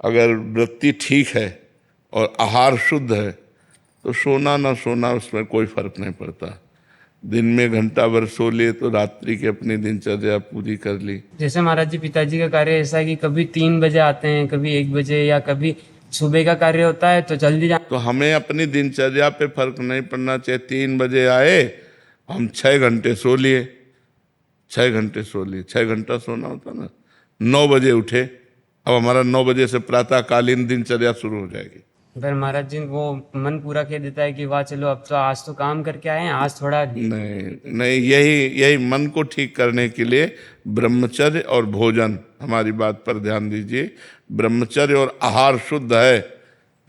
अगर वृत्ति ठीक है और आहार शुद्ध है तो सोना ना सोना उसमें कोई फर्क नहीं पड़ता। दिन में घंटा भर सो लिए तो रात्रि की अपनी दिनचर्या पूरी कर ली। जैसे महाराज जी पिताजी का कार्य ऐसा है कि कभी 3 बजे आते हैं, कभी 1 बजे, या कभी सुबह का कार्य होता है तो जल्दी जा। तो हमें अपनी दिनचर्या पे फर्क नहीं पड़ना चाहिए। 3 बजे आए, हम 6 घंटे सो लिए, 6 घंटे सो लिए, 6 घंटा सोना होता ना। 9 बजे उठे, अब हमारा 9 बजे से प्रातःकालीन दिनचर्या शुरू हो जाएगी। फिर महाराज जी वो मन पूरा कह देता है कि वाह चलो अब तो आज तो काम करके आए हैं, आज थोड़ा। नहीं नहीं, यही मन को ठीक करने के लिए ब्रह्मचर्य और भोजन, हमारी बात पर ध्यान दीजिए। ब्रह्मचर्य और आहार शुद्ध है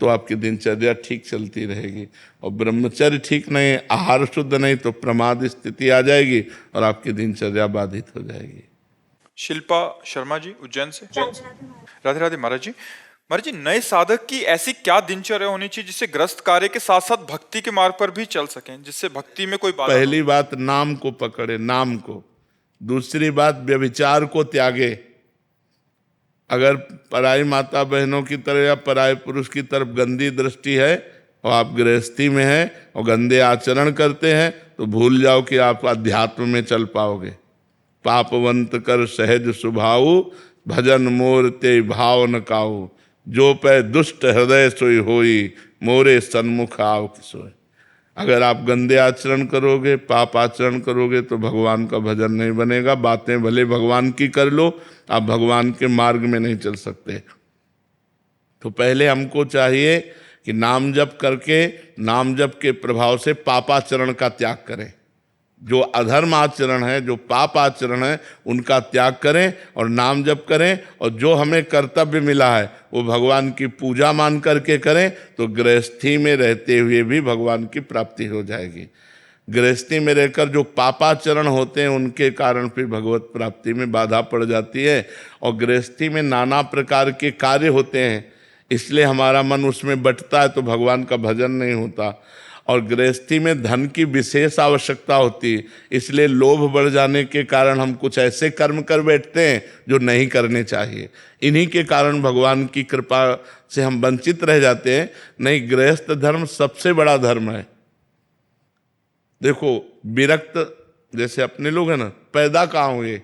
तो आपकी दिनचर्या ठीक चलती रहेगी, और ब्रह्मचर्य ठीक नहीं, आहार शुद्ध नहीं तो प्रमाद स्थिति आ जाएगी और आपकी दिनचर्या बाधित हो जाएगी। शिल्पा शर्मा जी उज्जैन से। राधे राधे महाराज जी। महाराज जी, नए साधक की ऐसी क्या दिनचर्या होनी चाहिए जिससे ग्रस्त कार्य के साथ साथ भक्ति के मार्ग पर भी चल सकें, जिससे भक्ति में कोई बाधा? पहली बात नाम को पकड़े, नाम को। दूसरी बात व्यभिचार को त्यागे। अगर पराई माता बहनों की तरह या पराये पुरुष की तरफ गंदी दृष्टि है और आप गृहस्थी में हैं और गंदे आचरण करते हैं तो भूल जाओ कि आप अध्यात्म में चल पाओगे। पापवंत कर सहज सुभाऊ, भजन मोर ते भाव न काऊ, जो पै दुष्ट हृदय सोई होई, मोरे सन्मुख आव किसोय। अगर आप गंदे आचरण करोगे, पाप आचरण करोगे तो भगवान का भजन नहीं बनेगा। बातें भले भगवान की कर लो, आप भगवान के मार्ग में नहीं चल सकते। तो पहले हमको चाहिए कि नाम जप करके, नाम जप के प्रभाव से पापाचरण का त्याग करें। जो अधर्म आचरण है, जो पाप आचरण है, उनका त्याग करें और नाम जप करें। और जो हमें कर्तव्य मिला है वो भगवान की पूजा मान करके करें, तो गृहस्थी में रहते हुए भी भगवान की प्राप्ति हो जाएगी। गृहस्थी में रहकर जो पापाचरण होते हैं उनके कारण फिर भगवत प्राप्ति में बाधा पड़ जाती है। और गृहस्थी में नाना प्रकार के कार्य होते हैं, इसलिए हमारा मन उसमें बंटता है तो भगवान का भजन नहीं होता। और गृहस्थी में धन की विशेष आवश्यकता होती है, इसलिए लोभ बढ़ जाने के कारण हम कुछ ऐसे कर्म कर बैठते हैं जो नहीं करने चाहिए। इन्हीं के कारण भगवान की कृपा से हम वंचित रह जाते हैं। नहीं, गृहस्थ धर्म सबसे बड़ा धर्म है। देखो, विरक्त जैसे अपने लोग हैं ना, पैदा कहाँ हुए?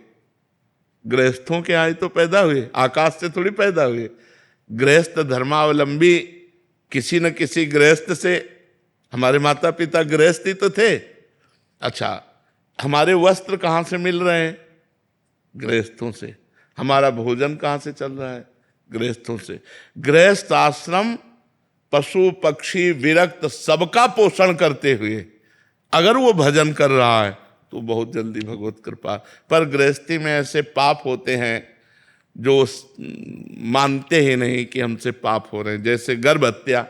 गृहस्थों के यहाँ ही तो पैदा हुए, आकाश से थोड़ी पैदा हुए। गृहस्थ धर्मावलंबी किसी न किसी गृहस्थ से, हमारे माता पिता गृहस्थी तो थे। अच्छा, हमारे वस्त्र कहाँ से मिल रहे हैं? गृहस्थों से। हमारा भोजन कहाँ से चल रहा है? गृहस्थों से। गृहस्थ आश्रम पशु पक्षी विरक्त सबका पोषण करते हुए अगर वो भजन कर रहा है तो बहुत जल्दी भगवत कृपा। पर गृहस्थी में ऐसे पाप होते हैं जो मानते ही नहीं कि हमसे पाप हो रहे हैं। जैसे गर्भ हत्या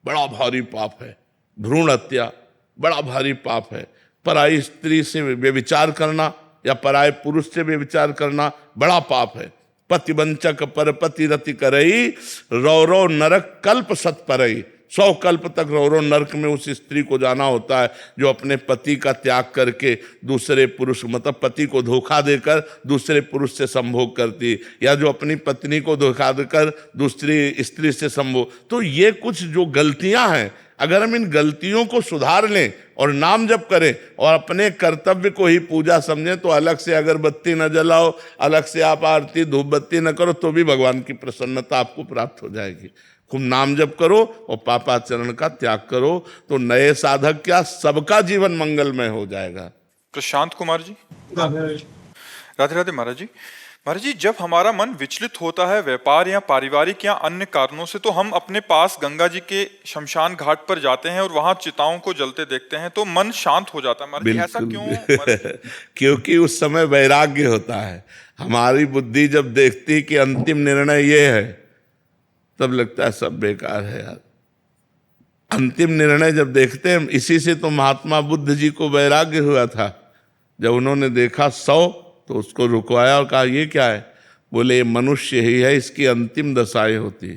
बड़ा भारी पाप है, भ्रूण हत्या बड़ा भारी पाप है, पराई स्त्री से व्यभिचार करना या पराये पुरुष से व्यभिचार करना बड़ा पाप है। पतिवंचक पर पति रति करई, रौरव नरक कल्प सत परई। 100 कल्प तक रौरव नरक में उस स्त्री को जाना होता है जो अपने पति का त्याग करके दूसरे पुरुष, मतलब पति को धोखा देकर दूसरे पुरुष से संभोग करती, या जो अपनी पत्नी को धोखा देकर दूसरी स्त्री से संभोग। तो ये कुछ जो गलतियां हैं, अगर हम इन गलतियों को सुधार लें और नाम जप करें और अपने कर्तव्य को ही पूजा समझें, तो अलग से अगरबत्ती न जलाओ, अलग से आप आरती धूप बत्ती न करो, तो भी भगवान की प्रसन्नता आपको प्राप्त हो जाएगी। खूब नाम जप करो और पापाचरण का त्याग करो, तो नए साधक क्या, सबका जीवन मंगलमय हो जाएगा। प्रशांत कुमार जी। राधे राधे महाराज जी। महाराज जी, जब हमारा मन विचलित होता है व्यापार या पारिवारिक या अन्य कारणों से, तो हम अपने पास गंगा जी के शमशान घाट पर जाते हैं और वहां चिताओं को जलते देखते हैं तो मन शांत हो जाता है। महाराज जी, ऐसा क्यों? क्योंकि उस समय वैराग्य होता है। हमारी बुद्धि जब देखती कि अंतिम निर्णय ये है, तब लगता है सब बेकार है यार। अंतिम निर्णय जब देखते हैं, इसी से तो महात्मा बुद्ध जी को वैराग्य हुआ था। जब उन्होंने देखा 100 तो उसको रुकवाया और कहा ये क्या है? बोले ये मनुष्य ही है, इसकी अंतिम दशाएं होती।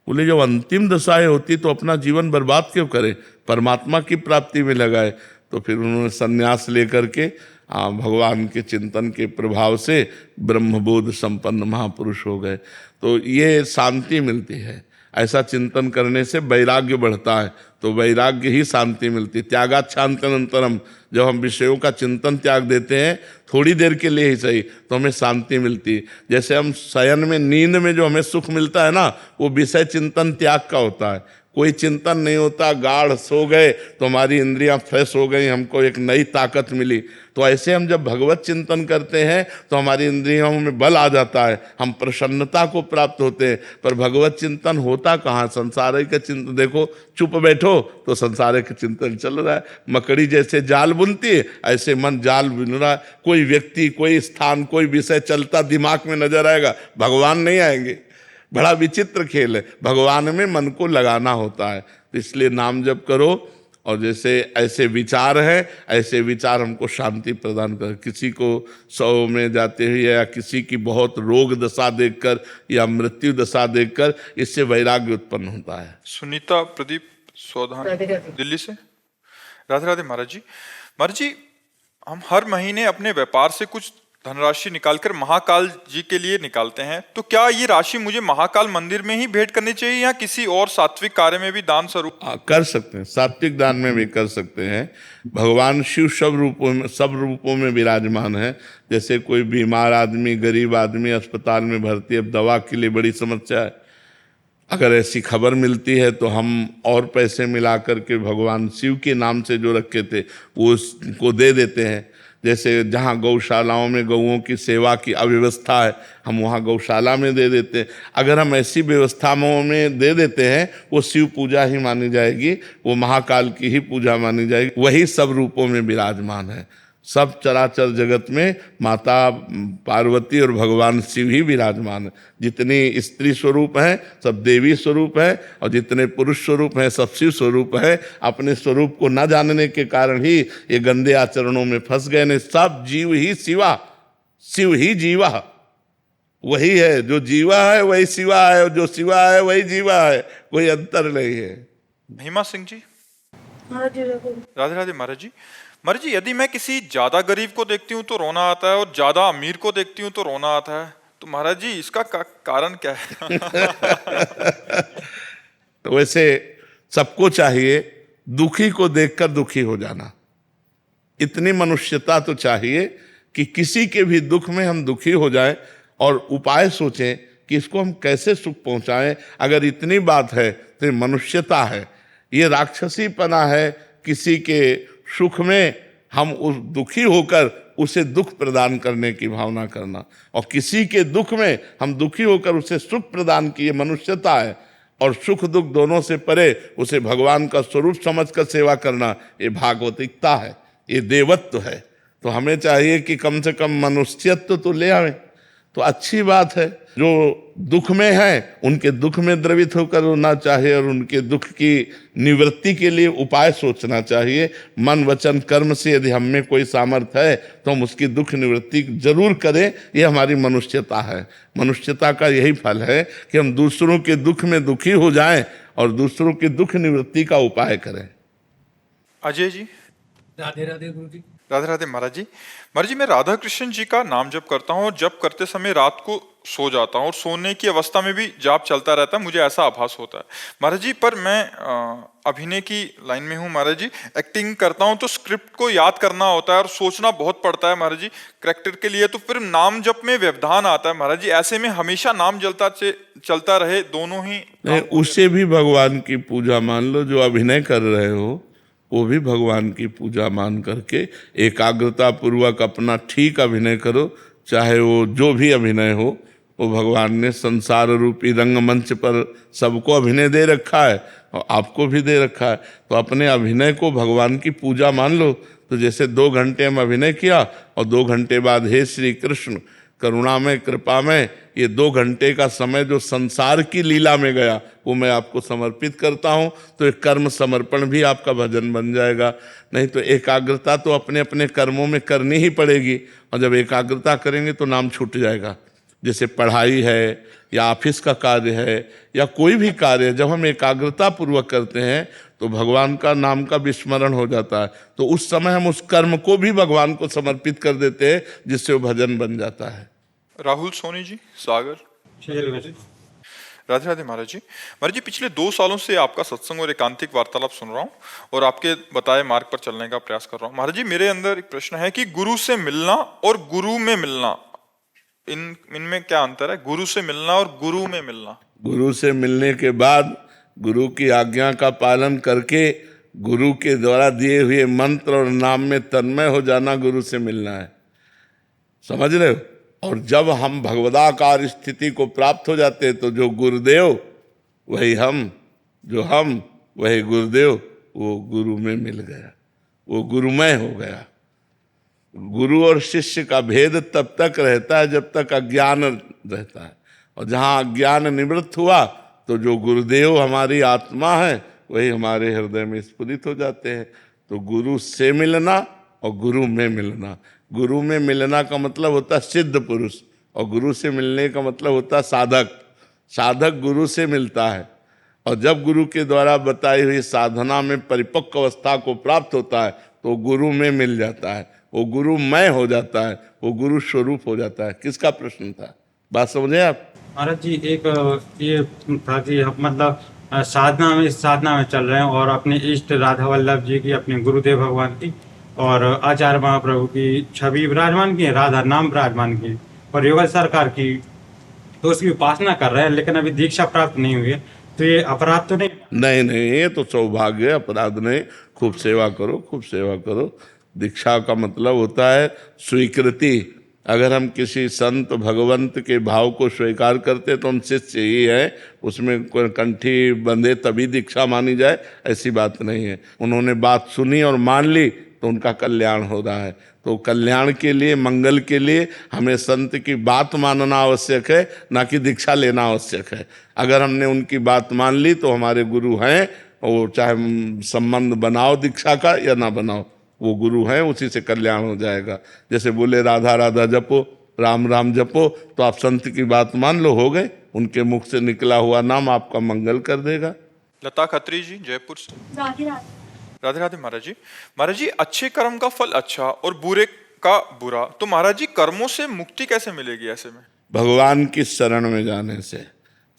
बोले जब अंतिम दशाएं होती तो अपना जीवन बर्बाद क्यों करे, परमात्मा की प्राप्ति में लगाए। तो फिर उन्होंने संन्यास लेकर के भगवान के चिंतन के प्रभाव से ब्रह्मबोध संपन्न महापुरुष हो गए। तो ये शांति मिलती है। ऐसा चिंतन करने से वैराग्य बढ़ता है, तो वैराग्य ही शांति मिलती है। त्यागात शांतनंतरम, जब हम विषयों का चिंतन त्याग देते हैं थोड़ी देर के लिए ही सही, तो हमें शांति मिलती है। जैसे हम शयन में, नींद में जो हमें सुख मिलता है ना, वो विषय चिंतन त्याग का होता है। कोई चिंतन नहीं होता, गाढ़ सो गए तो हमारी इंद्रियां फ्रेश हो गई, हमको एक नई ताकत मिली। तो ऐसे हम जब भगवत चिंतन करते हैं तो हमारी इंद्रियों में बल आ जाता है, हम प्रसन्नता को प्राप्त होते हैं। पर भगवत चिंतन होता कहाँ? संसार का चिंतन। देखो, चुप बैठो तो संसार का चिंतन चल रहा है। मकड़ी जैसे जाल बुनती है, ऐसे मन जाल बुन रहा है। कोई व्यक्ति, कोई स्थान, कोई विषय चलता दिमाग में नजर आएगा, भगवान नहीं आएंगे। बड़ा विचित्र खेल है, भगवान में मन को लगाना होता है। तो इसलिए नाम जप करो, और जैसे ऐसे विचार है, ऐसे विचार हमको शांति प्रदान कर। किसी को 100 में जाते हुए या किसी की बहुत रोग दशा देखकर या मृत्यु दशा देखकर, इससे वैराग्य उत्पन्न होता है। सुनीता प्रदीप सोधान दिल्ली से। राधे राधे महाराज जी। महाराज जी, हम हर महीने अपने व्यापार से कुछ धनराशि निकालकर महाकाल जी के लिए निकालते हैं, तो क्या ये राशि मुझे महाकाल मंदिर में ही भेंट करनी चाहिए या किसी और सात्विक कार्य में भी दान स्वरूप? कर सकते हैं, सात्विक दान में भी कर सकते हैं। भगवान शिव सब रूपों में विराजमान है। जैसे कोई बीमार आदमी, गरीब आदमी अस्पताल में भर्ती है, अब दवा के लिए बड़ी समस्या है, अगर ऐसी खबर मिलती है तो हम और पैसे मिला करके भगवान शिव के नाम से जो रखे थे वो उसको दे देते हैं। जैसे जहाँ गौशालाओं में गौओं की सेवा की अव्यवस्था है, हम वहाँ गौशाला में दे देते हैं। अगर हम ऐसी व्यवस्थाओं में दे देते हैं, वो शिव पूजा ही मानी जाएगी, वो महाकाल की ही पूजा मानी जाएगी। वही सब रूपों में विराजमान है। सब चराचर जगत में माता पार्वती और भगवान शिव ही विराजमान है। जितनी स्त्री स्वरूप हैं सब देवी स्वरूप है, और जितने पुरुष स्वरूप हैं सब शिव स्वरूप है। अपने स्वरूप को न जानने के कारण ही ये गंदे आचरणों में फंस गए। ने सब जीव ही शिवा, शिव ही जीवा। वही है, जो जीवा है वही शिवा है, और जो शिवा है वही जीवा है, कोई अंतर नहीं है। महिमा सिंह जी। राधे राधे महाराज जी। महाराज जी, यदि मैं किसी ज्यादा गरीब को देखती हूँ तो रोना आता है और ज्यादा अमीर को देखती हूँ तो रोना आता है, तो महाराज जी इसका कारण क्या है? तो वैसे सबको चाहिए दुखी को देखकर दुखी हो जाना। इतनी मनुष्यता तो चाहिए कि किसी के भी दुख में हम दुखी हो जाएं और उपाय सोचें कि इसको हम कैसे सुख पहुंचाएं। अगर इतनी बात है तो ये मनुष्यता है, ये राक्षसीपना है। किसी के सुख में हम उस दुखी होकर उसे दुख प्रदान करने की भावना करना, और किसी के दुख में हम दुखी होकर उसे सुख प्रदान की, ये मनुष्यता है। और सुख दुख दोनों से परे उसे भगवान का स्वरूप समझकर सेवा करना, ये भागवतिकता है, ये देवत्व है। तो हमें चाहिए कि कम से कम मनुष्यत्व तो ले आवे, तो अच्छी बात है। जो दुख में है उनके दुख में द्रवित होकर रोना चाहिए, और उनके दुख की निवृत्ति के लिए उपाय सोचना चाहिए। मन वचन कर्म से यदि हम में कोई सामर्थ्य है तो हम उसकी दुख निवृत्ति जरूर करें। ये हमारी मनुष्यता है। मनुष्यता का यही फल है कि हम दूसरों के दुख में दुखी हो जाएं और दूसरों की दुख निवृत्ति का उपाय करें। अजय जी। राधे राधे गुरु जी। राधे राधे महाराज जी। महाराज जी, मैं राधा कृष्ण जी का नाम जप करता हूँ और जप करते समय रात को सो जाता हूँ और सोने की अवस्था में भी जाप चलता रहता है, मुझे ऐसा आभास होता है महाराज जी। पर मैं अभिनय की लाइन में हूँ महाराज जी, एक्टिंग करता हूँ तो स्क्रिप्ट को याद करना होता है और सोचना बहुत पड़ता है महाराज जी कैरेक्टर के लिए, तो फिर नाम जप में व्यवधान आता है महाराज जी। ऐसे में हमेशा नाम चलता रहे, दोनों ही नहीं, उसे भी भगवान की पूजा मान लो। जो अभिनय कर रहे हो वो भी भगवान की पूजा मान करके एकाग्रता पूर्वक अपना ठीक अभिनय करो। चाहे वो जो भी अभिनय हो, वो भगवान ने संसार रूपी रंगमंच पर सबको अभिनय दे रखा है और आपको भी दे रखा है। तो अपने अभिनय को भगवान की पूजा मान लो। तो जैसे 2 घंटे हम अभिनय किया और 2 घंटे बाद हे श्री कृष्ण करुणा में कृपा में, ये 2 घंटे का समय जो संसार की लीला में गया वो मैं आपको समर्पित करता हूँ। तो एक कर्म समर्पण भी आपका भजन बन जाएगा। नहीं तो एकाग्रता तो अपने अपने कर्मों में करनी ही पड़ेगी, और जब एकाग्रता करेंगे तो नाम छूट जाएगा। जैसे पढ़ाई है या ऑफिस का कार्य है या कोई भी कार्य है, जब हम एकाग्रता पूर्वक करते हैं तो भगवान का नाम का विस्मरण हो जाता है। तो उस समय हम उस कर्म को भी भगवान को समर्पित कर देते हैं, जिससे वो भजन बन जाता है। राहुल सोनी जी, सागर। राधे राधे महाराज जी। महाराज जी, पिछले 2 सालों से आपका सत्संग और एकांतिक वार्तालाप सुन रहा हूँ और आपके बताए मार्ग पर चलने का प्रयास कर रहा हूँ। महाराज जी, मेरे अंदर एक प्रश्न है कि गुरु से मिलना और गुरु में मिलना, इनमें क्या अंतर है? गुरु से मिलना और गुरु में मिलना। गुरु से मिलने के बाद गुरु की आज्ञा का पालन करके गुरु के द्वारा दिए हुए मंत्र और नाम में तन्मय हो जाना गुरु से मिलना है, समझ रहे हो। और जब हम भगवदाकार स्थिति को प्राप्त हो जाते हैं तो जो गुरुदेव वही हम, जो हम वही गुरुदेव, वो गुरु में मिल गया, वो गुरुमय हो गया। गुरु और शिष्य का भेद तब तक रहता है जब तक अज्ञान रहता है, और जहाँ अज्ञान निवृत्त हुआ तो जो गुरुदेव हमारी आत्मा है वही हमारे हृदय में स्फुरित हो जाते हैं। तो गुरु से मिलना और गुरु में मिलना, गुरु में मिलना का मतलब होता है सिद्ध पुरुष, और गुरु से मिलने का मतलब होता है साधक। साधक गुरु से मिलता है, और जब गुरु के द्वारा बताई हुई साधना में परिपक्व अवस्था को प्राप्त होता है तो गुरु में मिल जाता है, वो गुरुमय हो जाता है, वो गुरु स्वरूप हो जाता है। किसका प्रश्न था, बात समझे आप? महाराज जी, एक ये था कि हम मतलब साधना में चल रहे हैं और अपने इष्ट राधा वल्लभ जी की, अपने गुरुदेव भगवान की और आचार्य महाप्रभु की छवि विराजमान की है, राधा नाम विराजमान की और योगल सरकार की, तो उसकी उपासना कर रहे हैं, लेकिन अभी दीक्षा प्राप्त नहीं हुई है, तो ये अपराध तो नहीं? नहीं नहीं, ये तो सौभाग्य है, अपराध नहीं। खूब सेवा करो, खूब सेवा करो। दीक्षा का मतलब होता है स्वीकृति। अगर हम किसी संत भगवंत के भाव को स्वीकार करते तो हम शिष्य ही हैं, उसमें कोई कंठी बंधे तभी दीक्षा मानी जाए, ऐसी बात नहीं है। उन्होंने बात सुनी और मान ली तो उनका कल्याण हो रहा है। तो कल्याण के लिए, मंगल के लिए हमें संत की बात मानना आवश्यक है, ना कि दीक्षा लेना आवश्यक है। अगर हमने उनकी बात मान ली तो हमारे गुरु हैं, और चाहे संबंध बनाओ दीक्षा का या ना बनाओ, वो गुरु हैं, उसी से कल्याण हो जाएगा। जैसे बोले राधा राधा जपो, राम राम जपो, तो आप संत की बात मान लो, हो गए। उनके मुख से निकला हुआ नाम आपका मंगल कर देगा। लता खत्री जी, जयपुर से। राधे राधे। राधे राधे महाराज जी। महाराज जी, अच्छे कर्म का फल अच्छा और बुरे का बुरा, तो महाराज जी कर्मों से मुक्ति कैसे मिलेगी ऐसे में? भगवान की शरण में जाने से।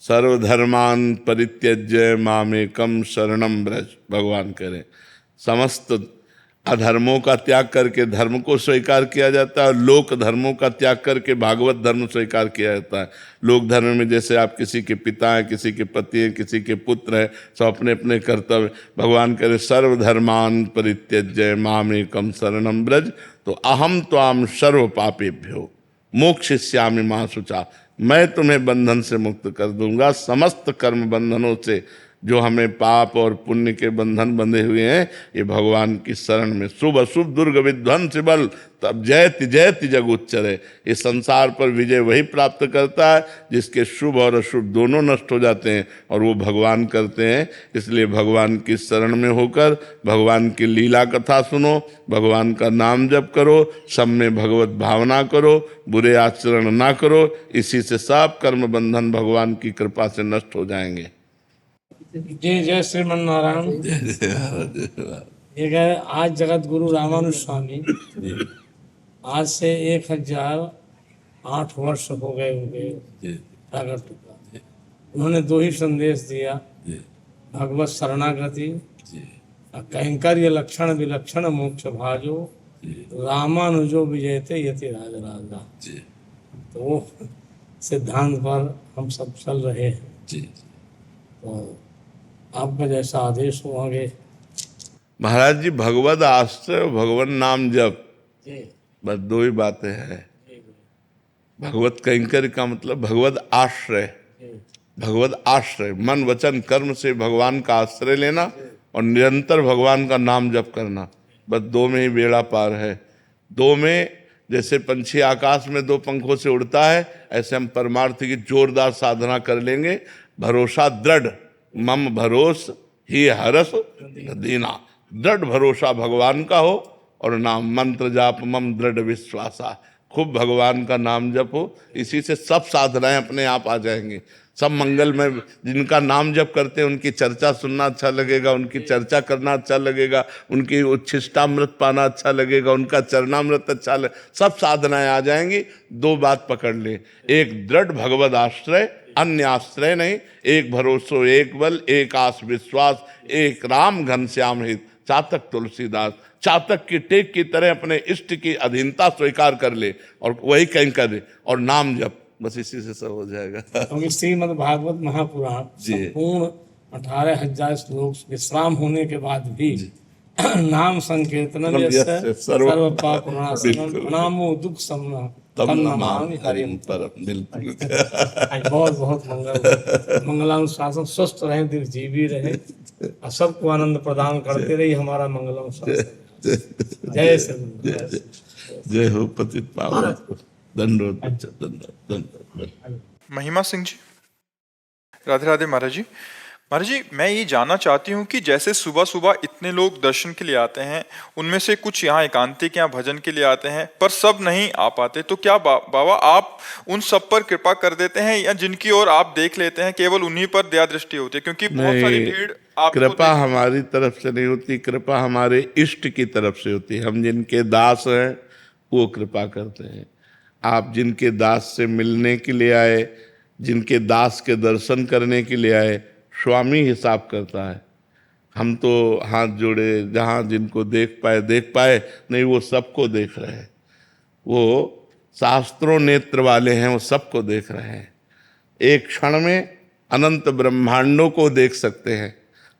सर्वधर्मान परित्यज्य मामेकम शरणम ब्रज, भगवान करें। समस्त अधर्मों का त्याग करके धर्म को स्वीकार किया जाता है, और लोक धर्मों का त्याग करके भागवत धर्म स्वीकार किया जाता है। लोक धर्म में जैसे आप किसी के पिता हैं, किसी के पति हैं, किसी के पुत्र हैं, सब अपने अपने कर्तव्य। भगवान करे सर्वधर्मान परित्यज्य मामेकम शरणम ब्रज, तो अहम त्वाम सर्व पापेभ्यो मोक्षयिष्यामि मा शुचा, मैं तुम्हें बंधन से मुक्त कर दूंगा, समस्त कर्म बंधनों से। जो हमें पाप और पुण्य के बंधन बंधे हुए हैं, ये भगवान की शरण में। शुभ अशुभ दुर्ग विध्वंस बल, तब जयति जयति जग उच्चरे। इस संसार पर विजय वही प्राप्त करता है जिसके शुभ और अशुभ दोनों नष्ट हो जाते हैं, और वो भगवान करते हैं। इसलिए भगवान की शरण में होकर भगवान की लीला कथा सुनो, भगवान का नाम जप करो, सब में भगवत भावना करो, बुरे आचरण ना करो। इसी से सब कर्म बंधन भगवान की कृपा से नष्ट हो जाएंगे। जय जय श्रीमन नारायण। एक है आज जगत गुरु रामानुज स्वामी, आज से 1008 वर्ष हो गए होंगे प्रकट हुआ। उन्होंने 2 ही संदेश दिया, भगवत शरणागति, कैंकर्य लक्षण विलक्षण मोक्ष भाजो, रामानुजो विजयते यति राज राजा। तो वो सिद्धांत पर हम सब चल रहे हैं। तो आपका जैसा आदेश हो आगे। महाराज जी, भगवत आश्रय और भगवान नाम जप, बस 2 ही बातें हैं। भगवत कैंकर का मतलब भगवत आश्रय। भगवत आश्रय मन वचन कर्म से भगवान का आश्रय लेना और निरंतर भगवान का नाम जप करना, बस 2 में ही बेड़ा पार है। 2 में जैसे पंछी आकाश में 2 पंखों से उड़ता है, ऐसे हम परमार्थ की जोरदार साधना कर लेंगे। भरोसा दृढ़, मम भरोस ही हरस दीना, दृढ़ भरोसा भगवान का हो, और नाम मंत्र जाप मम दृढ़ विश्वासा। खूब भगवान का नाम जपो, इसी से सब साधनाएं अपने आप आ जाएंगी। सब मंगल में जिनका नाम जप करते हैं उनकी चर्चा सुनना अच्छा लगेगा, उनकी चर्चा करना अच्छा लगेगा, उनकी उच्छिष्टामृत पाना अच्छा लगेगा, उनका चरणामृत अच्छा सब साधनाएं आ जाएंगी। 2 बात पकड़ ले, एक दृढ़ भगवद आश्रय अन्य आश्रय नहीं, एक भरोसो एक बल, एक आस विश्वास, एक राम घनश्याम हित, चातक तुलसीदास। चातक की टेक की तरह अपने इष्ट की अधीनता स्वीकार कर ले और वही कहीं कर ले और नाम जप, बस इसी से सब हो जाएगा। क्योंकि श्रीमद् भागवत महापुराण जी। संपूर्ण 18,000 श्लोक विश्राम होने के बाद भी नाम संकीर्तनम यस्य सर्व पाप नाशनम प्रणामो दुख समना तम तम नमामि नमामि हरिं हरिं परम। बिल्कुल। बहुत बहुत मंगलानुशासन, स्वस्थ रहे, दीर्घजीवी रहे और सबको आनंद प्रदान करते रही हमारा मंगलानुशासन। जय श्री गुरु। जय हो पतित पावन। दंडोत दंडोत। महिमा सिंह जी। राधे राधे महाराज जी। महाराज जी, मैं ये जानना चाहती हूँ कि जैसे सुबह सुबह इतने लोग दर्शन के लिए आते हैं, उनमें से कुछ यहाँ एकांतिक यहाँ भजन के लिए आते हैं, पर सब नहीं आ पाते, तो क्या बाबा आप उन सब पर कृपा कर देते हैं, या जिनकी ओर आप देख लेते हैं केवल उन्हीं पर दया दृष्टि होती है? क्योंकि बहुत सारी भीड़ आपको कृपा हमारी तरफ से नहीं होती, कृपा हमारे इष्ट की तरफ से होती है। हम जिनके दास हैं वो कृपा करते हैं। आप जिनके दास से मिलने के लिए आए, जिनके दास के दर्शन करने के लिए आए, स्वामी हिसाब करता है। हम तो हाथ जोड़े, जहाँ जिनको देख पाए, नहीं वो सबको देख रहे हैं। वो शास्त्रों नेत्र वाले हैं, वो सबको देख रहे हैं। एक क्षण में अनंत ब्रह्मांडों को देख सकते हैं,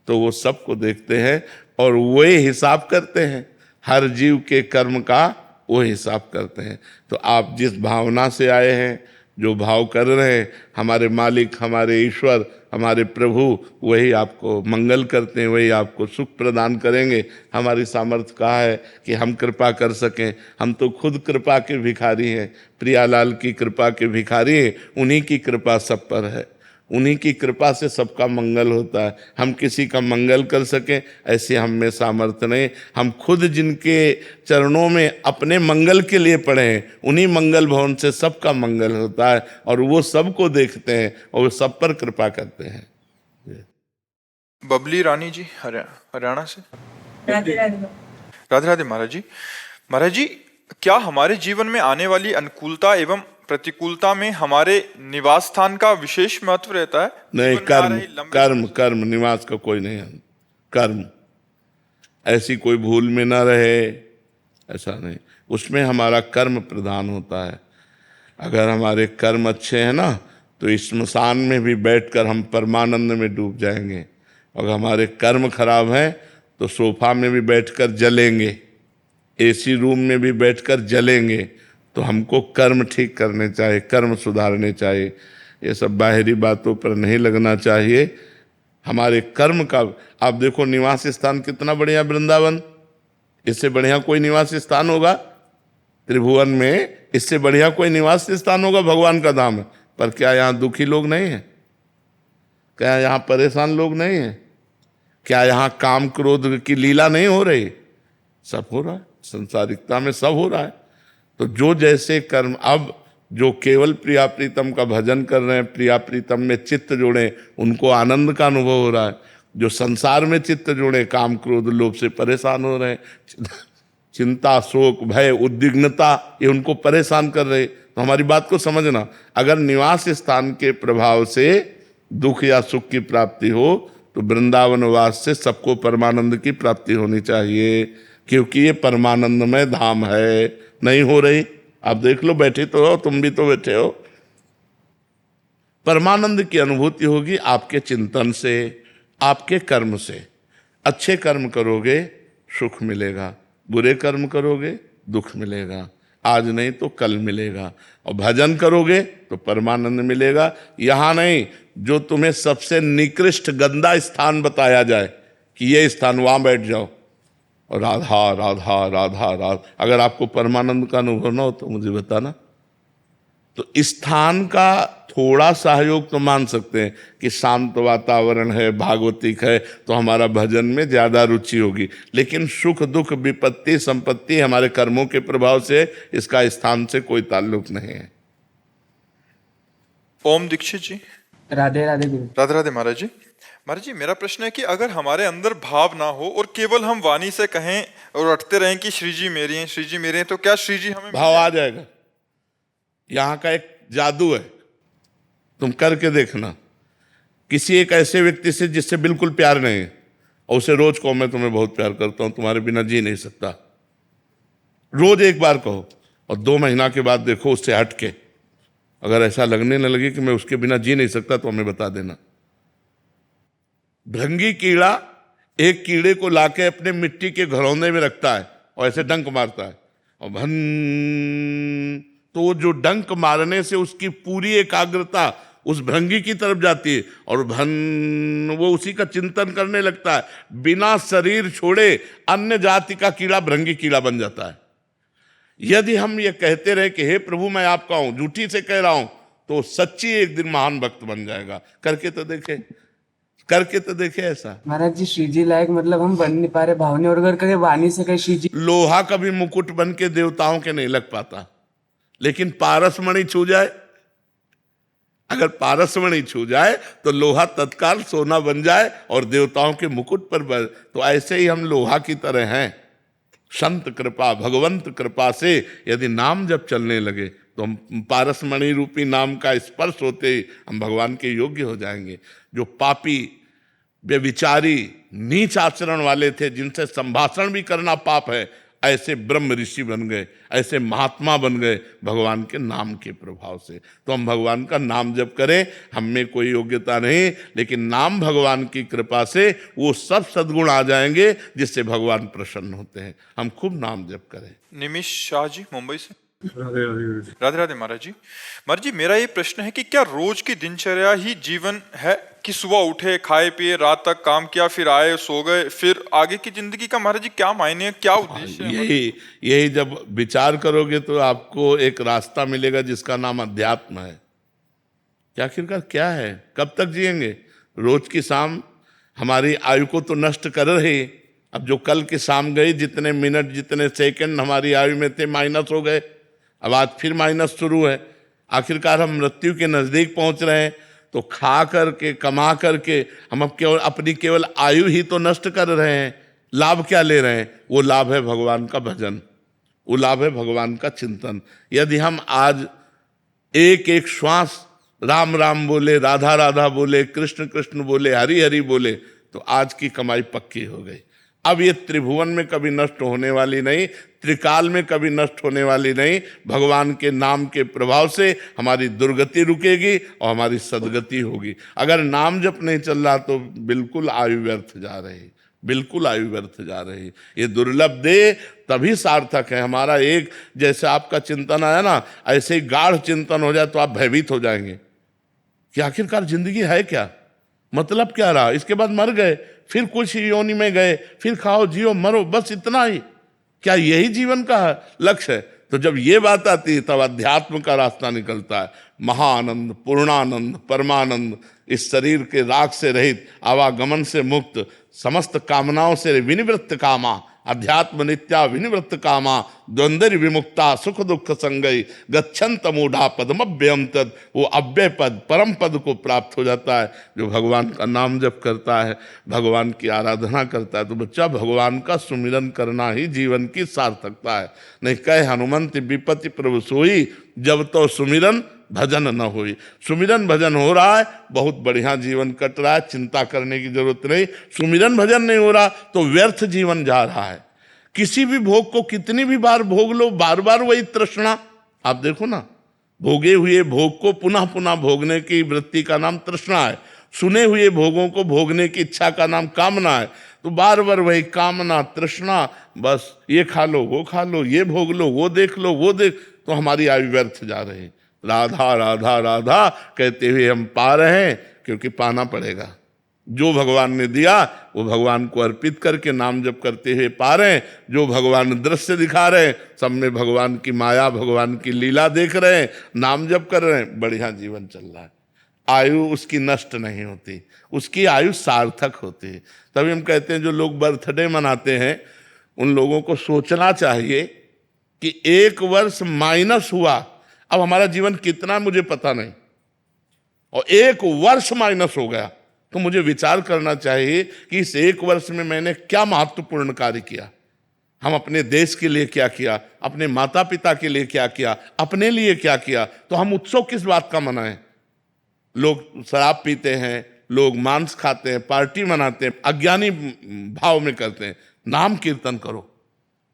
तो वो सबको देखते हैं और वही हिसाब करते हैं। हर जीव के कर्म का वो हिसाब करते हैं। तो आप जिस भावना से आए हैं, जो भाव कर रहे हैं, हमारे मालिक, हमारे ईश्वर, हमारे प्रभु वही आपको मंगल करते हैं, वही आपको सुख प्रदान करेंगे। हमारी सामर्थ्य कहाँ है कि हम कृपा कर सकें? हम तो खुद कृपा के भिखारी हैं, प्रियालाल की कृपा के भिखारी हैं। उन्हीं की कृपा सब पर है, उन्हीं की कृपा से सबका मंगल होता है। हम किसी का मंगल कर सकें ऐसे हम में सामर्थ्य नहीं। हम खुद जिनके चरणों में अपने मंगल के लिए पड़े हैं, उन्हीं मंगल भवन से सबका मंगल होता है और वो सबको देखते हैं और वो सब पर कृपा करते हैं। बबली रानी जी हरियाणा से। राधे राधे। राधे राधे महाराज जी। महाराज जी, क्या हमारे जीवन में आने वाली अनुकूलता एवं प्रतिकूलता में हमारे निवास स्थान का विशेष महत्व रहता है? नहीं, जीवन में आ कर्म रही लंबे कर्म कर्म निवास का कोई नहीं है। कर्म ऐसी कोई भूल में ना रहे, ऐसा नहीं। उसमें हमारा कर्म प्रधान होता है। अगर हमारे कर्म अच्छे हैं ना, तो इस स्मशान में भी बैठकर हम परमानंद में डूब जाएंगे। अगर हमारे कर्म खराब हैं तो सोफा में भी बैठकर जलेंगे, एसी रूम में भी बैठकर जलेंगे। तो हमको कर्म ठीक करने चाहिए, कर्म सुधारने चाहिए। ये सब बाहरी बातों पर नहीं लगना चाहिए। हमारे कर्म का आप देखो, निवास स्थान कितना बढ़िया वृंदावन, इससे बढ़िया कोई निवास स्थान होगा त्रिभुवन में? इससे बढ़िया कोई निवास स्थान होगा? भगवान का धाम है। पर क्या यहाँ दुखी लोग नहीं हैं? क्या यहाँ परेशान लोग नहीं हैं? क्या यहाँ काम क्रोध की लीला नहीं हो रही? सब हो रहा है, संसारिकता में सब हो रहा है। तो जो जैसे कर्म, अब जो केवल प्रिया प्रीतम का भजन कर रहे हैं, प्रिया प्रीतम में चित्त जोड़े, उनको आनंद का अनुभव हो रहा है। जो संसार में चित्त जोड़े, काम क्रोध लोभ से परेशान हो रहे हैं, चिंता शोक भय उद्विग्नता, ये उनको परेशान कर रहे। तो हमारी बात को समझना, अगर निवास स्थान के प्रभाव से दुख या सुख की प्राप्ति हो, तो वृंदावनवास से सबको परमानंद की प्राप्ति होनी चाहिए, क्योंकि ये परमानंदमय धाम है। नहीं हो रही? आप देख लो, बैठे तो हो, तुम भी तो बैठे हो। परमानंद की अनुभूति होगी आपके चिंतन से, आपके कर्म से। अच्छे कर्म करोगे सुख मिलेगा, बुरे कर्म करोगे दुख मिलेगा। आज नहीं तो कल मिलेगा। और भजन करोगे तो परमानंद मिलेगा। यहाँ नहीं, जो तुम्हें सबसे निकृष्ट गंदा स्थान बताया जाए कि ये स्थान, वहाँ बैठ जाओ और राधा राधा राधा राधा। अगर आपको परमानंद का अनुभव ना हो तो मुझे बताना। तो स्थान का थोड़ा सहयोग तो मान सकते हैं कि शांत वातावरण है, भागवतिक है, तो हमारा भजन में ज्यादा रुचि होगी। लेकिन सुख दुख विपत्ति संपत्ति हमारे कर्मों के प्रभाव से, इसका स्थान से कोई ताल्लुक नहीं है। ओम दीक्षित जी। राधे राधे गुरु। राधे राधे महाराज जी। महाराज जी, मेरा प्रश्न है कि अगर हमारे अंदर भाव ना हो और केवल हम वाणी से कहें और रटते रहें कि श्री जी मेरी हैं, श्री जी मेरे हैं, तो क्या श्री जी हमें भाव आ जाएगा? यहाँ का एक जादू है, तुम करके देखना, किसी एक ऐसे व्यक्ति से जिससे बिल्कुल प्यार नहीं है और उसे रोज कहो मैं तुम्हें बहुत प्यार करता हूं, तुम्हारे बिना जी नहीं सकता, रोज एक बार कहो, और 2 महीना के बाद देखो उससे हट के अगर ऐसा लगने न लगे कि मैं उसके बिना जी नहीं सकता तो हमें बता देना। भृंगी कीड़ा एक कीड़े को लाके अपने मिट्टी के घरौंदे में रखता है और ऐसे डंक मारता है, और भन, तो वो जो डंक मारने से उसकी पूरी एकाग्रता उस भृंगी की तरफ जाती है और भन, वो उसी का चिंतन करने लगता है, बिना शरीर छोड़े अन्य जाति का कीड़ा भृंगी कीड़ा बन जाता है। यदि हम ये कहते रहे कि हे प्रभु मैं आपका हूं, झूठी से कह रहा हूं, तो सच्ची एक दिन महान भक्त बन जाएगा। करके तो देखे, करके तो देखे ऐसा। महाराज जी श्री जी लायक मतलब हम बन नहीं पा रहे, भावने और अगर कहीं वाणी से कहीं श्री जी। लोहा कभी मुकुट बन के देवताओं के नहीं लग पाता, लेकिन पारसमणि छू जाए, अगर पारसमणि छू जाए तो लोहा तत्काल सोना बन जाए और देवताओं के मुकुट पर बन। तो ऐसे ही हम लोहा की तरह हैं। संत कृपा, भगवंत कृपा से यदि नाम जब चलने लगे तो हम पारसमणि रूपी नाम का स्पर्श होते ही हम भगवान के योग्य हो जाएंगे। जो पापी, व्यभिचारी, नीच आचरण वाले थे, जिनसे संभाषण भी करना पाप है, ऐसे ब्रह्म ऋषि बन गए, ऐसे महात्मा बन गए भगवान के नाम के प्रभाव से। तो हम भगवान का नाम जप करें, हम में कोई योग्यता नहीं, लेकिन नाम भगवान की कृपा से वो सब सद्गुण आ जाएंगे जिससे भगवान प्रसन्न होते हैं। हम खूब नाम जप करें। निमिष शाह जी मुंबई से। राधे राधे। राधे राधे महाराज जी। महाराज जी मेरा ये प्रश्न है कि क्या रोज की दिनचर्या ही जीवन है, कि सुबह उठे, खाए पिए, रात तक काम किया, फिर आए, सो गए, फिर आगे की जिंदगी का महाराज जी क्या मायने है, क्या उद्देश्य है? यही जब विचार करोगे तो आपको एक रास्ता मिलेगा जिसका नाम अध्यात्म है। कि आखिरकार क्या है, कब तक जिएंगे? रोज की शाम हमारी आयु को तो नष्ट कर रहे। अब जो कल की शाम गई, जितने मिनट जितने सेकंड हमारी आयु में थे माइनस हो गए, अब आज फिर माइनस शुरू है। आखिरकार हम मृत्यु के नजदीक पहुंच रहे हैं। तो खा करके, कमा करके हम अब केवल आयु ही तो नष्ट कर रहे हैं। लाभ क्या ले रहे हैं? वो लाभ है भगवान का भजन, वो लाभ है भगवान का चिंतन। यदि हम आज एक एक श्वास राम राम बोले, राधा राधा बोले, कृष्ण कृष्ण बोले, हरि हरि बोले, तो आज की कमाई पक्की हो गई। अब ये त्रिभुवन में कभी नष्ट होने वाली नहीं, त्रिकाल में कभी नष्ट होने वाली नहीं। भगवान के नाम के प्रभाव से हमारी दुर्गति रुकेगी और हमारी सदगति होगी। अगर नाम जप नहीं चल रहा तो बिल्कुल आयु व्यर्थ जा रही, बिल्कुल आयु व्यर्थ जा रही। ये दुर्लभ दे तभी सार्थक है हमारा। एक जैसे आपका चिंतन आया ना, ऐसे ही गाढ़ चिंतन हो जाए तो आप भयभीत हो जाएंगे कि आखिरकार जिंदगी है क्या, मतलब क्या रहा, इसके बाद मर गए, फिर कुछ योनि में गए, फिर खाओ जियो मरो, बस इतना ही, क्या यही जीवन का लक्ष्य है? तो जब ये बात आती है तब अध्यात्म का रास्ता निकलता है। महाआनंद, पूर्णानंद, परमानंद, इस शरीर के राग से रहित, आवागमन से मुक्त, समस्त कामनाओं से विनिवृत्त कामा, अध्यात्म नित्या विनिवृत्त कामा, द्वंद्व विमुक्ता, सुख दुख संगई, गच्छन्त मूढ़ा पदमव्ययम तद। वो अव्यय पद, परम पद को प्राप्त हो जाता है जो भगवान का नाम जप करता है, भगवान की आराधना करता है। तो बच्चा, भगवान का सुमिरन करना ही जीवन की सार्थकता है। नहीं कहे हनुमंत विपत्ति प्रभु सोई, जब तो सुमिरन भजन न होई। सुमिरन भजन हो रहा है, बहुत बढ़िया जीवन कट रहा है, चिंता करने की जरूरत नहीं। सुमिरन भजन नहीं हो रहा तो व्यर्थ जीवन जा रहा है। किसी भी भोग को कितनी भी बार भोग लो, बार बार वही तृष्णा। आप देखो ना, भोगे हुए भोग को पुनः पुनः भोगने की वृत्ति का नाम तृष्णा है। सुने हुए भोगों को भोगने की इच्छा का नाम कामना है। तो बार बार वही कामना, तृष्णा, बस ये खा लो, वो खा लो, ये भोग लो, वो देख लो, वो देख, तो हमारी आयु व्यर्थ जा रही। राधा राधा राधा कहते हुए हम पा रहे हैं, क्योंकि पाना पड़ेगा। जो भगवान ने दिया वो भगवान को अर्पित करके नाम जप करते हुए पा रहे हैं। जो भगवान दृश्य दिखा रहे हैं, सब में भगवान की माया, भगवान की लीला देख रहे हैं, नाम जप कर रहे हैं, बढ़िया जीवन चल रहा है। आयु उसकी नष्ट नहीं होती, उसकी आयु सार्थक होती है। तभी हम कहते हैं जो लोग बर्थडे मनाते हैं, उन लोगों को सोचना चाहिए कि 1 वर्ष माइनस हुआ, अब हमारा जीवन कितना मुझे पता नहीं, और 1 वर्ष माइनस हो गया, तो मुझे विचार करना चाहिए कि इस 1 वर्ष में मैंने क्या महत्वपूर्ण कार्य किया। हम अपने देश के लिए क्या किया, अपने माता पिता के लिए क्या किया, अपने लिए क्या किया। तो हम उत्सव किस बात का मनाएं? लोग शराब पीते हैं, लोग मांस खाते हैं, पार्टी मनाते हैं, अज्ञानी भाव में करते हैं। नाम कीर्तन करो,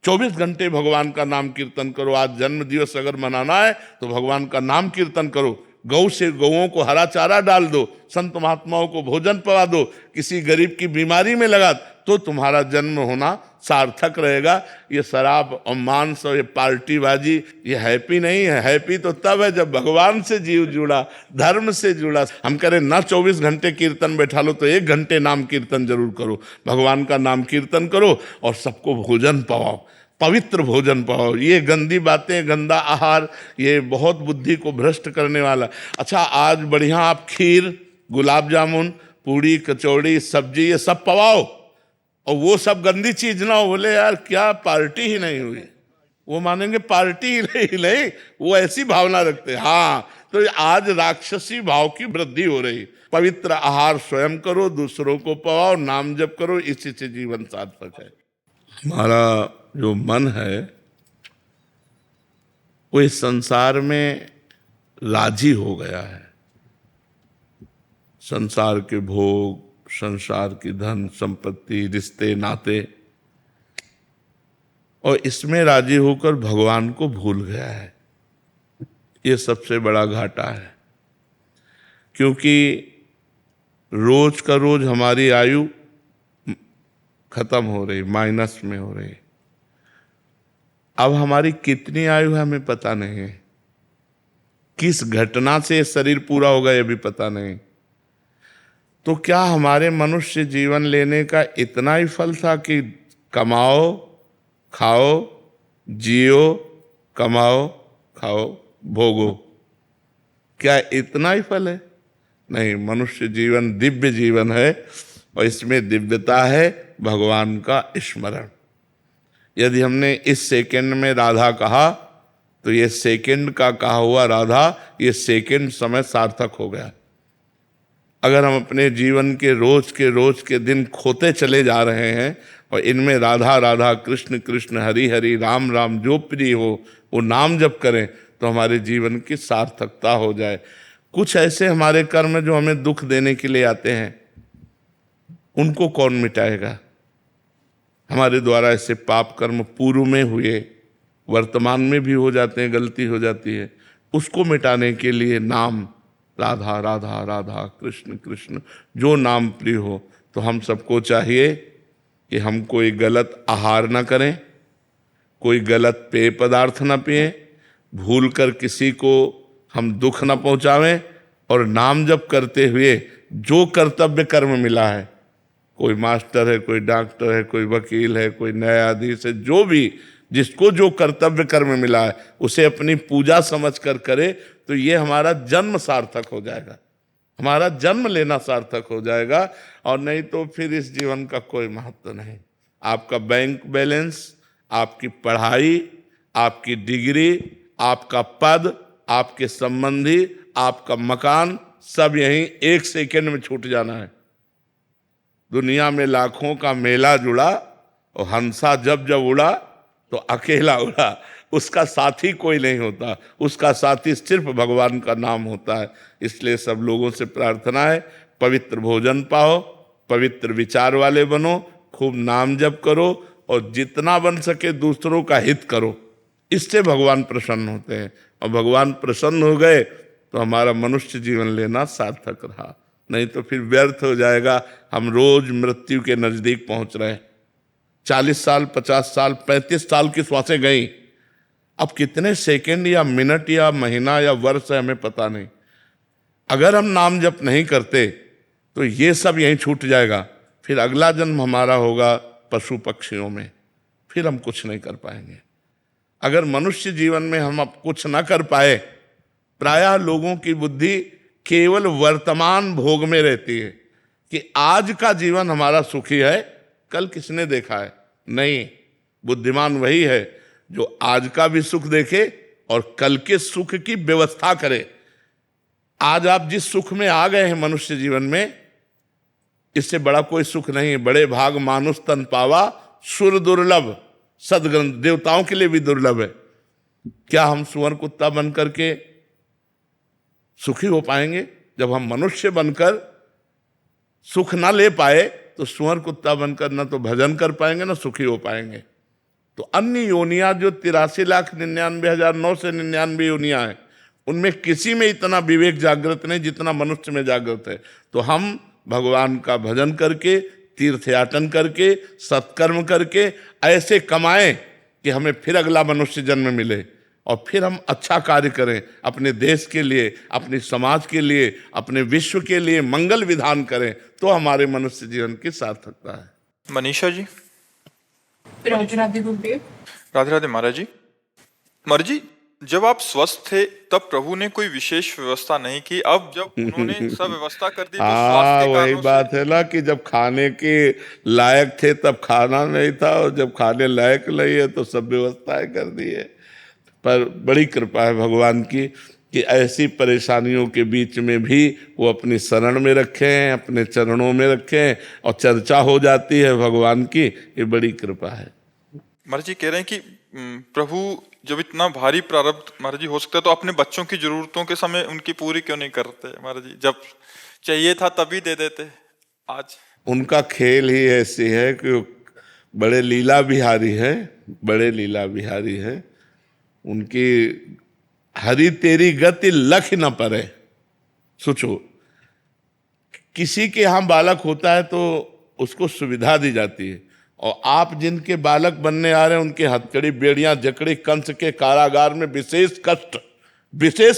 24 घंटे भगवान का नाम कीर्तन करो। आज जन्म दिवस अगर मनाना है तो भगवान का नाम कीर्तन करो। गौ से गौओं को हरा चारा डाल दो, संत महात्माओं को भोजन पवा दो, किसी गरीब की बीमारी में लगा, तो तुम्हारा जन्म होना सार्थक रहेगा। ये शराब और मांस और ये पार्टीबाजी, ये हैप्पी नहीं है। हैप्पी तो तब है जब भगवान से जीव जुड़ा, धर्म से जुड़ा। हम कह रहे ना 24 घंटे कीर्तन बैठा लो तो 1 घंटे नाम कीर्तन जरूर करो। भगवान का नाम कीर्तन करो और सबको भोजन पवाओ, पवित्र भोजन पाओ। ये गंदी बातें, गंदा आहार, ये बहुत बुद्धि को भ्रष्ट करने वाला। अच्छा, आज बढ़िया आप खीर, गुलाब जामुन, पूड़ी, कचौड़ी, सब्जी, ये सब पवाओ और वो सब गंदी चीज ना हो। बोले यार क्या पार्टी ही नहीं हुई, वो मानेंगे पार्टी ही नहीं, वो ऐसी भावना रखते हैं। हाँ, तो आज राक्षसी भाव की वृद्धि हो रही। पवित्र आहार स्वयं करो, दूसरों को पवाओ, नाम जप करो, इसी से जीवन सार्थक है। हमारा जो मन है वो इस संसार में राजी हो गया है। संसार के भोग, संसार की धन संपत्ति, रिश्ते नाते, और इसमें राजी होकर भगवान को भूल गया है। ये सबसे बड़ा घाटा है, क्योंकि रोज का रोज हमारी आयु खत्म हो रही, माइनस में हो रही। अब हमारी कितनी आयु है हमें पता नहीं है, किस घटना से शरीर पूरा होगा ये भी पता नहीं। तो क्या हमारे मनुष्य जीवन लेने का इतना ही फल था कि कमाओ, खाओ, जियो, कमाओ, खाओ, भोगो? क्या इतना ही फल है? नहीं, मनुष्य जीवन दिव्य जीवन है और इसमें दिव्यता है भगवान का स्मरण। यदि हमने इस सेकंड में राधा कहा तो ये सेकंड का कहा हुआ राधा, ये सेकंड समय सार्थक हो गया। अगर हम अपने जीवन के रोज के दिन खोते चले जा रहे हैं और इनमें राधा राधा, कृष्ण कृष्ण, हरि हरि, राम राम जो प्रिय हो वो नाम जप करें तो हमारे जीवन की सार्थकता हो जाए। कुछ ऐसे हमारे कर्म जो हमें दुख देने के लिए आते हैं, उनको कौन मिटाएगा? हमारे द्वारा ऐसे पाप कर्म पूर्व में हुए, वर्तमान में भी हो जाते हैं, गलती हो जाती है, उसको मिटाने के लिए नाम राधा राधा राधा, कृष्ण कृष्ण, जो नाम प्रिय हो। तो हम सबको चाहिए कि हम कोई गलत आहार ना करें, कोई गलत पेय पदार्थ ना पिए, भूल कर किसी को हम दुख ना पहुंचावें, और नाम जप करते हुए जो कर्तव्य कर्म मिला है, कोई मास्टर है, कोई डॉक्टर है, कोई वकील है, कोई न्यायाधीश है, जो भी जिसको जो कर्तव्य कर्म मिला है उसे अपनी पूजा समझ कर करे, तो ये हमारा जन्म सार्थक हो जाएगा, हमारा जन्म लेना सार्थक हो जाएगा। और नहीं तो फिर इस जीवन का कोई महत्व नहीं। आपका बैंक बैलेंस, आपकी पढ़ाई, आपकी डिग्री, आपका पद, आपके संबंधी, आपका मकान, सब यहीं 1 सेकंड में छूट जाना है। दुनिया में लाखों का मेला जुड़ा और हंसा जब जब उड़ा तो अकेला उड़ा, उसका साथी कोई नहीं होता, उसका साथी सिर्फ भगवान का नाम होता है। इसलिए सब लोगों से प्रार्थना है, पवित्र भोजन पाओ, पवित्र विचार वाले बनो, खूब नाम जप करो और जितना बन सके दूसरों का हित करो। इससे भगवान प्रसन्न होते हैं, और भगवान प्रसन्न हो गए तो हमारा मनुष्य जीवन लेना सार्थक रहा। नहीं तो फिर व्यर्थ हो जाएगा। हम रोज मृत्यु के नजदीक पहुंच रहे हैं। 40 साल, 50 साल, 35 साल की श्वासें गई, अब कितने सेकंड या मिनट या महीना या वर्ष है हमें पता नहीं। अगर हम नाम जप नहीं करते तो ये सब यहीं छूट जाएगा। फिर अगला जन्म हमारा होगा पशु पक्षियों में, फिर हम कुछ नहीं कर पाएंगे। अगर मनुष्य जीवन में हम अब कुछ ना कर पाए, प्रायः लोगों की बुद्धि केवल वर्तमान भोग में रहती है कि आज का जीवन हमारा सुखी है, कल किसने देखा है? नहीं, बुद्धिमान वही है जो आज का भी सुख देखे और कल के सुख की व्यवस्था करे। आज आप जिस सुख में आ गए हैं मनुष्य जीवन में, इससे बड़ा कोई सुख नहीं है। बड़े भाग मानुष तन पावा, सुर दुर्लभ, सदग्रंथ देवताओं के लिए भी दुर्लभ है। क्या हम सुअर कुत्ता बन करके सुखी हो पाएंगे? जब हम मनुष्य बनकर सुख ना ले पाए तो सुअर कुत्ता बनकर ना तो भजन कर पाएंगे ना सुखी हो पाएंगे। तो अन्य योनियां जो 83,99,999 योनियां हैं, उनमें किसी में इतना विवेक जागृत नहीं जितना मनुष्य में जागृत है। तो हम भगवान का भजन करके, तीर्थयाटन करके, सत्कर्म करके ऐसे कमाएं कि हमें फिर अगला मनुष्य जन्म मिले और फिर हम अच्छा कार्य करें, अपने देश के लिए, अपने समाज के लिए, अपने विश्व के लिए मंगल विधान करें, तो हमारे मनुष्य जीवन की सार्थकता है। मनीषा जी। राधे राधे गुरुदेव। राधे राधे महाराज जी। महाराज जी, जब आप स्वस्थ थे तब प्रभु ने कोई विशेष व्यवस्था नहीं की, अब जब उन्होंने सब व्यवस्था कर दी तो स्वास्थ्य के वही कारणों बात है ना कि जब खाने के लायक थे तब खाना नहीं था, और जब खाने लायक नहीं है तो सब व्यवस्थाएं कर दी है। पर बड़ी कृपा है भगवान की कि ऐसी परेशानियों के बीच में भी वो अपनी शरण में रखें, अपने चरणों में रखें और चर्चा हो जाती है भगवान की। ये बड़ी कृपा है। महाराज जी कह रहे हैं कि प्रभु जब इतना भारी प्रारब्ध महाराज जी हो सकता है तो अपने बच्चों की जरूरतों के समय उनकी पूरी क्यों नहीं करते महाराज जी? जब चाहिए था तभी दे देते। आज उनका खेल ही ऐसी है कि बड़े लीला बिहारी है, बड़े लीला बिहारी है। उनकी हरि तेरी गति लख न परे। सोचो, किसी के यहाँ बालक होता है तो उसको सुविधा दी जाती है, और आप जिनके बालक बनने आ रहे हैं उनके हथकड़ी, बेड़ियां, जकड़ी, कंस के कारागार में विशेष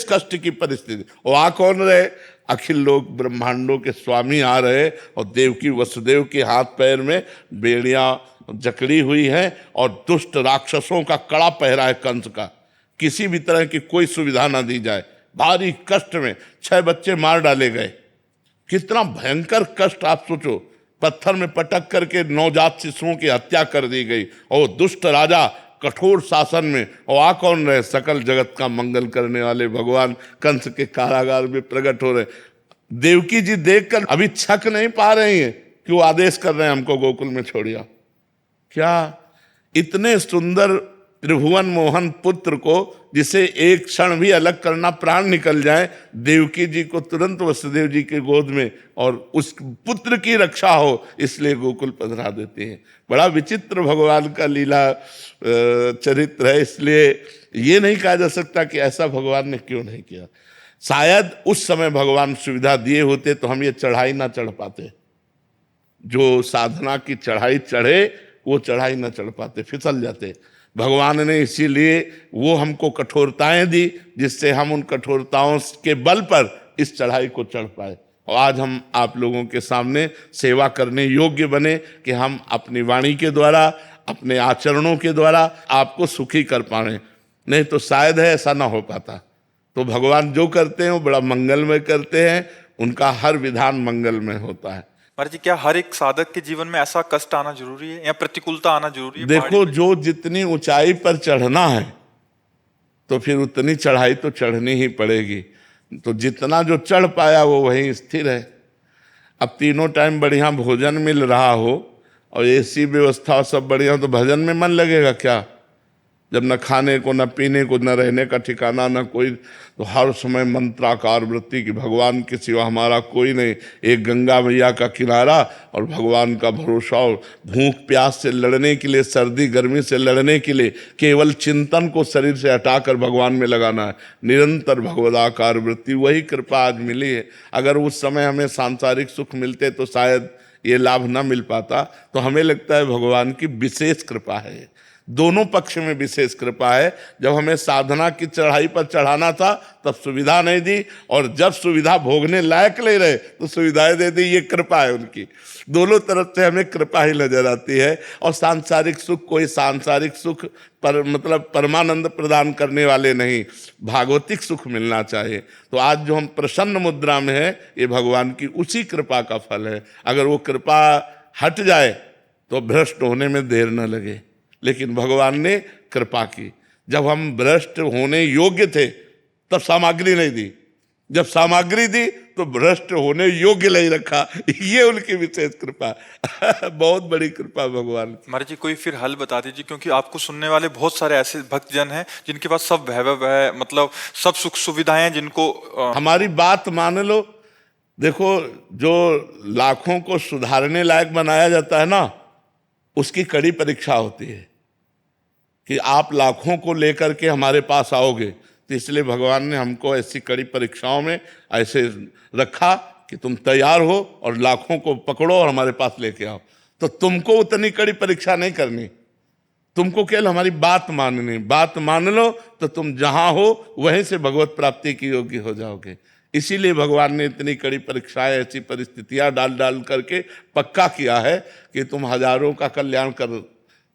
कष्ट की परिस्थिति। और आ कौन रहे? अखिल लोक ब्रह्मांडों के स्वामी आ रहे, और देवकी वसुदेव के हाथ पैर में बेड़ियां जकड़ी हुई हैं और दुष्ट राक्षसों का कड़ा पहरा है कंस का। किसी भी तरह की कोई सुविधा ना दी जाए। भारी कष्ट में 6 बच्चे मार डाले गए। कितना भयंकर कष्ट आप सोचो। पत्थर में पटक करके नवजात शिशुओं की हत्या कर दी गई, और दुष्ट राजा कठोर शासन में। और आ कौन रहे? सकल जगत का मंगल करने वाले भगवान कंस के कारागार में प्रकट हो रहे। देवकी जी देखकर अभी छक नहीं पा रही हैं कि वो आदेश कर रहे हैं हमको गोकुल में छोड़िया। क्या इतने सुंदर त्रिभुवन मोहन पुत्र को, जिसे एक क्षण भी अलग करना प्राण निकल जाए, देवकी जी को तुरंत वसुदेव जी के गोद में, और उस पुत्र की रक्षा हो इसलिए गोकुल पधरा देते हैं। बड़ा विचित्र भगवान का लीला चरित्र है। इसलिए ये नहीं कहा जा सकता कि ऐसा भगवान ने क्यों नहीं किया। शायद उस समय भगवान सुविधा दिए होते तो हम ये चढ़ाई ना चढ़ पाते। जो साधना की चढ़ाई चढ़े वो चढ़ाई ना चढ़ पाते, फिसल जाते। भगवान ने इसीलिए वो हमको कठोरताएं दी जिससे हम उन कठोरताओं के बल पर इस चढ़ाई को चढ़ पाए, और आज हम आप लोगों के सामने सेवा करने योग्य बने कि हम अपनी वाणी के द्वारा, अपने आचरणों के द्वारा आपको सुखी कर पाए। नहीं तो शायद है ऐसा ना हो पाता। तो भगवान जो करते हैं वो बड़ा मंगलमय करते हैं, उनका हर विधान मंगलमय होता है। महाराज जी, क्या हर एक साधक के जीवन में ऐसा कष्ट आना जरूरी है या प्रतिकूलता आना जरूरी है? देखो, जो जितनी ऊंचाई पर चढ़ना है तो फिर उतनी चढ़ाई तो चढ़नी ही पड़ेगी। तो जितना जो चढ़ पाया वो वहीं स्थिर है। अब तीनों टाइम बढ़िया भोजन मिल रहा हो और ऐसी व्यवस्था सब बढ़िया, तो भजन में मन लगेगा क्या? जब न खाने को, न पीने को, न रहने का ठिकाना, न कोई, तो हर समय मंत्राकार वृत्ति की भगवान के सिवा हमारा कोई नहीं। एक गंगा मैया का किनारा और भगवान का भरोसा, और भूख प्यास से लड़ने के लिए, सर्दी गर्मी से लड़ने के लिए केवल चिंतन को शरीर से हटाकर भगवान में लगाना है। निरंतर भगवदाकार वृत्ति, वही कृपा आज मिली है। अगर उस समय हमें सांसारिक सुख मिलते तो शायद ये लाभ न मिल पाता। तो हमें लगता है भगवान की विशेष कृपा है, दोनों पक्ष में विशेष कृपा है। जब हमें साधना की चढ़ाई पर चढ़ाना था तब सुविधा नहीं दी, और जब सुविधा भोगने लायक ले रहे तो सुविधाएं दे दी। ये कृपा है उनकी। दोनों तरफ से हमें कृपा ही नजर आती है। और सांसारिक सुख, कोई सांसारिक सुख पर मतलब परमानंद प्रदान करने वाले नहीं, भागवतिक सुख मिलना चाहिए। तो आज जो हम प्रसन्न मुद्रा में है, ये भगवान की उसी कृपा का फल है। अगर वो कृपा हट जाए तो भ्रष्ट होने में देर न लगे, लेकिन भगवान ने कृपा की। जब हम भ्रष्ट होने योग्य थे तब सामग्री नहीं दी, जब सामग्री दी तो भ्रष्ट होने योग्य नहीं रखा। ये उनकी विशेष कृपा बहुत बड़ी कृपा भगवान की। महाराज जी, कोई फिर हल बता दीजिए, क्योंकि आपको सुनने वाले बहुत सारे ऐसे भक्तजन हैं जिनके पास सब वैभव है, मतलब सब सुख सुविधाएं हैं, जिनको हमारी बात मान लो देखो, जो लाखों को सुधारने लायक बनाया जाता है ना, उसकी कड़ी परीक्षा होती है कि आप लाखों को लेकर के हमारे पास आओगे। तो इसलिए भगवान ने हमको ऐसी कड़ी परीक्षाओं में ऐसे रखा कि तुम तैयार हो और लाखों को पकड़ो और हमारे पास लेके आओ। तो तुमको उतनी कड़ी परीक्षा नहीं करनी, तुमको केवल हमारी बात माननी। बात मान लो तो तुम जहां हो वहीं से भगवत प्राप्ति की योग्य हो जाओगे। इसीलिए भगवान ने इतनी कड़ी परीक्षाएं, ऐसी परिस्थितियां डाल डाल करके पक्का किया है कि तुम हजारों का कल्याण कर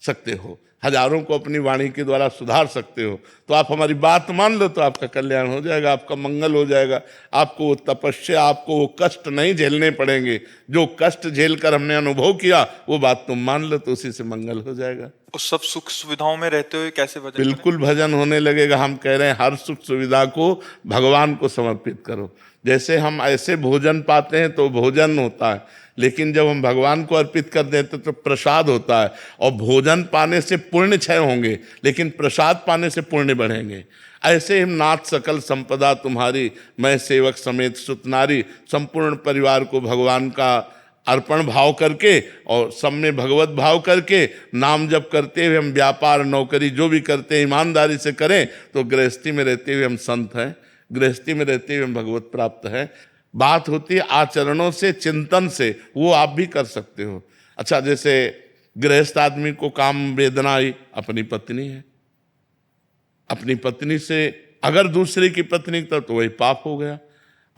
सकते हो, हजारों को अपनी वाणी के द्वारा सुधार सकते हो। तो आप हमारी बात मान लो तो आपका कल्याण हो जाएगा, आपका मंगल हो जाएगा। आपको वो तपस्या, आपको वो कष्ट नहीं झेलने पड़ेंगे। जो कष्ट झेलकर हमने अनुभव किया वो बात तुम मान लो तो उसी से मंगल हो जाएगा। उस सब सुख सुविधाओं में रहते हुए कैसे भजन करें? बिल्कुल भजन होने लगेगा। हम कह रहे हैं हर सुख सुविधा को भगवान को समर्पित करो। जैसे हम ऐसे भोजन पाते हैं तो भोजन होता है, लेकिन जब हम भगवान को अर्पित कर देते तो प्रसाद होता है। और भोजन पाने से पुण्य क्षय होंगे, लेकिन प्रसाद पाने से पुण्य बढ़ेंगे। ऐसे हम नाथ सकल संपदा तुम्हारी, मैं सेवक समेत सुत नारी, संपूर्ण परिवार को भगवान का अर्पण भाव करके और सब में भगवत भाव करके नाम जप करते हुए हम व्यापार नौकरी जो भी करते हैं ईमानदारी से करें तो गृहस्थी में रहते हुए हम संत हैं, गृहस्थी में रहते हुए हम भगवत प्राप्त हैं। बात होती है आचरणों से, चिंतन से, वो आप भी कर सकते हो। अच्छा, जैसे गृहस्थ आदमी को काम वेदना आई, अपनी पत्नी है, अपनी पत्नी से अगर दूसरे की पत्नी तो वही पाप हो गया।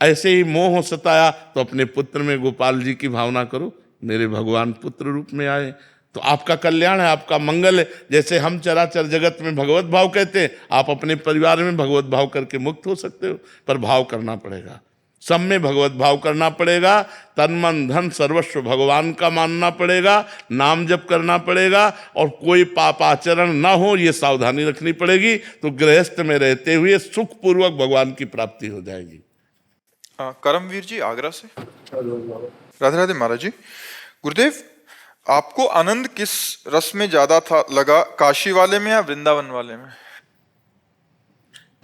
ऐसे ही मोह सताया तो अपने पुत्र में गोपाल जी की भावना करो, मेरे भगवान पुत्र रूप में आए, तो आपका कल्याण है, आपका मंगल है। जैसे हम चराचर जगत में भगवत भाव कहते हैं, आप अपने परिवार में भगवत भाव करके मुक्त हो सकते हो। पर भाव करना पड़ेगा, सब में भगवत भाव करना पड़ेगा। तन मन धन सर्वस्व भगवान का मानना पड़ेगा, नाम जप करना पड़ेगा और कोई पाप आचरण ना हो, ये सावधानी रखनी पड़ेगी। तो गृहस्थ में रहते हुए सुखपूर्वक भगवान की प्राप्ति हो जाएगी। करमवीर जी आगरा से। राधे राधे महाराज जी। गुरुदेव, आपको आनंद किस रस में ज्यादा था लगा, काशी वाले में या वृंदावन वाले में?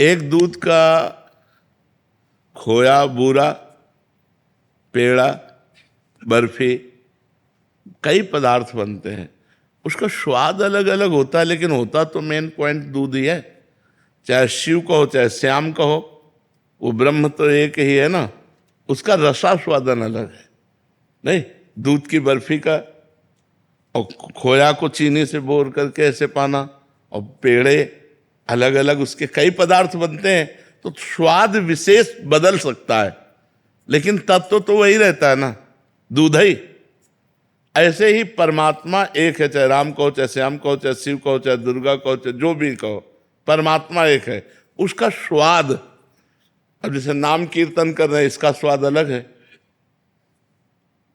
एक दूध का खोया, बूरा, पेड़ा, बर्फी, कई पदार्थ बनते हैं, उसका स्वाद अलग अलग होता है, लेकिन होता तो मेन पॉइंट दूध ही है। चाहे शिव कहो चाहे श्याम कहो, वो ब्रह्म तो एक ही है ना, उसका रसास्वादन अलग है। नहीं, दूध की बर्फी का और खोया को चीनी से बोर करके ऐसे पाना, और पेड़े अलग अलग उसके कई पदार्थ बनते हैं, तो स्वाद विशेष बदल सकता है, लेकिन तत्व तो वही रहता है ना, दूध ही। ऐसे ही परमात्मा एक है, चाहे राम कहो चाहे श्याम कहो चाहे शिव कहो चाहे दुर्गा कहो चाहे जो भी कहो, परमात्मा एक है। उसका स्वाद, अब जैसे नाम कीर्तन कर रहे हैं, इसका स्वाद अलग है,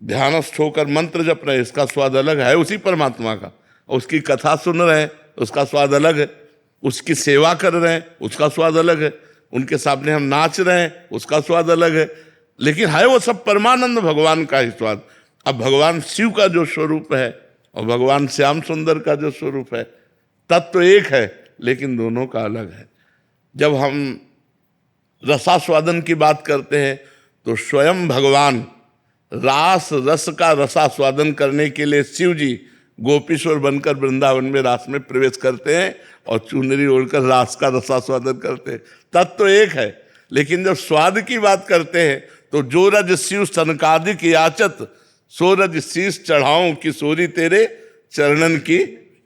ध्यानस्थ होकर मंत्र जप रहे हैं, इसका स्वाद अलग है उसी परमात्मा का। उसकी कथा सुन रहे हैं, उसका स्वाद अलग है। उसकी सेवा कर रहे हैं, उसका स्वाद अलग है। उनके सामने हम नाच रहे हैं, उसका स्वाद अलग है, लेकिन है वो सब परमानंद भगवान का ही स्वाद। अब भगवान शिव का जो स्वरूप है और भगवान श्याम सुंदर का जो स्वरूप है, तत्व एक है, लेकिन दोनों का अलग है। जब हम रसास्वादन की बात करते हैं तो स्वयं भगवान रास रस का रसास्वादन करने के लिए शिव जी गोपीश्वर बनकर वृंदावन में रास में प्रवेश करते हैं और चुनरी ओढ़कर रास का रसास्वादन करते हैं। तत्व एक है, लेकिन जब स्वाद की बात करते हैं तो जो रज शिव सनकादिक याचत, सो रज शीश चढ़ाऊं किशोरी तेरे चरणन की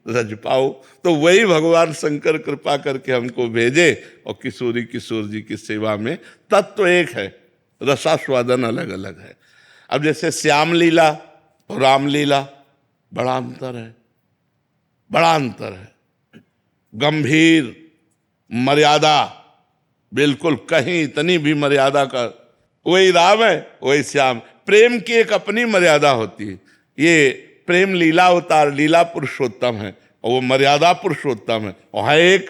रज पाओ। तो वही भगवान शंकर कृपा करके हमको भेजे और किशोरी किशोर जी की सेवा में। तत्व एक है, रसास्वादन अलग अलग है। अब जैसे श्याम लीला और रामलीला, बड़ा अंतर है, बड़ा अंतर है। गंभीर मर्यादा, बिल्कुल कहीं इतनी भी मर्यादा का, वही राम है वही श्याम। प्रेम की एक अपनी मर्यादा होती है। ये प्रेम लीला अवतार, लीला पुरुषोत्तम है और वो मर्यादा पुरुषोत्तम है, और है एक,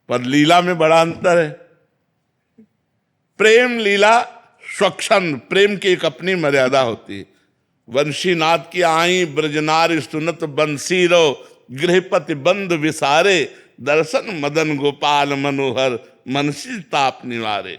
पर लीला में बड़ा अंतर है। प्रेम लीला स्वच्छंद, प्रेम की एक अपनी मर्यादा होती है। वंशीनाथ की आई ब्रजनार सुनत बंसी रो, गृहपति बंद विसारे, दर्शन मदन गोपाल मनोहर, मनसी ताप निवारे।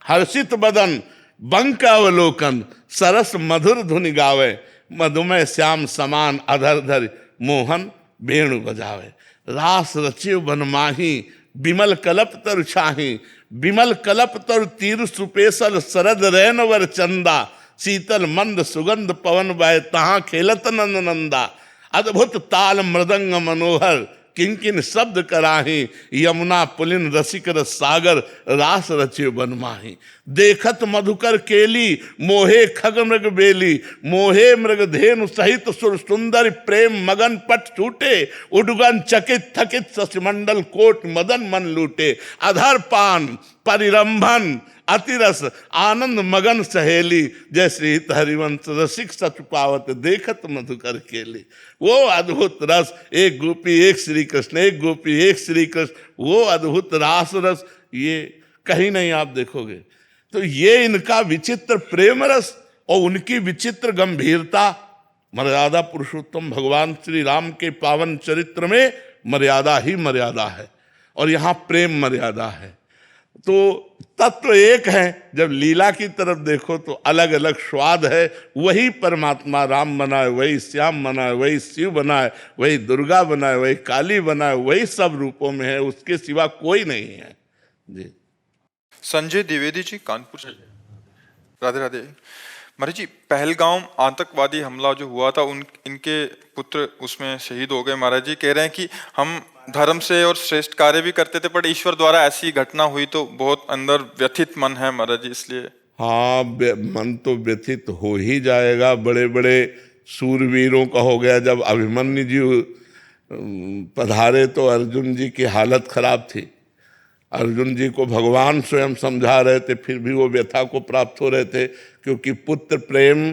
हर्षित बदन, बंक अवलोकन सरस मधुर धुनि गावे, मधुमय श्याम समान अधर धर मोहन वेणु बजावे। रास रचिव बनमाही बिमल कलप तरु छाही, बिमल कलप तरु तीर सुपेसल शरद रैनवर चंदा, शीतल मंद सुगंध पवन बह तहाँ खेलत नंद नंदा। अद्भुत ताल मृदंग मनोहर किंकिन शब्द कराही, यमुना पुलिन रसिक रस सागर रास रचिव बनमाही। देखत मधुकर केली मोहे खग मृग बेली, मोहे मृग धेनु सहित सुर सुंदर प्रेम मगन पट छूटे, उडगन चकित थकित शशिमंडल कोट मदन मन लूटे। अधर पान परिरंभन अतिरस आनंद मगन सहेली, जय श्री हरिवंश रसिक सच पावत देखत मधुकर केली। वो अद्भुत रस, एक गोपी एक श्री कृष्ण, एक गोपी एक श्री कृष्ण, वो अद्भुत रास रस ये कहीं नहीं आप देखोगे। तो ये इनका विचित्र प्रेम रस और उनकी विचित्र गंभीरता, मर्यादा पुरुषोत्तम भगवान श्री राम के पावन चरित्र में मर्यादा ही मर्यादा है और यहाँ प्रेम मर्यादा है। तो तत्व एक है, जब लीला की तरफ देखो तो अलग अलग स्वाद है। वही परमात्मा राम बनाए, वही श्याम बनाए, वही शिव बनाए, वही दुर्गा बनाए, वही काली बनाए, वही सब रूपों में है, उसके सिवा कोई नहीं है जी। संजय द्विवेदी जी, कानपुर से। राधे राधे। महाराज जी, पहलगाम आतंकवादी हमला जो हुआ था, इनके पुत्र उसमें शहीद हो गए। महाराज जी कह रहे हैं कि हम धर्म से और श्रेष्ठ कार्य भी करते थे, पर ईश्वर द्वारा ऐसी घटना हुई तो बहुत अंदर व्यथित मन है महाराज जी, इसलिए। हाँ, मन तो व्यथित हो ही जाएगा। बड़े बड़े सूरवीरों का हो गया। जब अभिमन्यु जी पधारे तो अर्जुन जी की हालत खराब थी। अर्जुन जी को भगवान स्वयं समझा रहे थे, फिर भी वो व्यथा को प्राप्त हो रहे थे, क्योंकि पुत्र प्रेम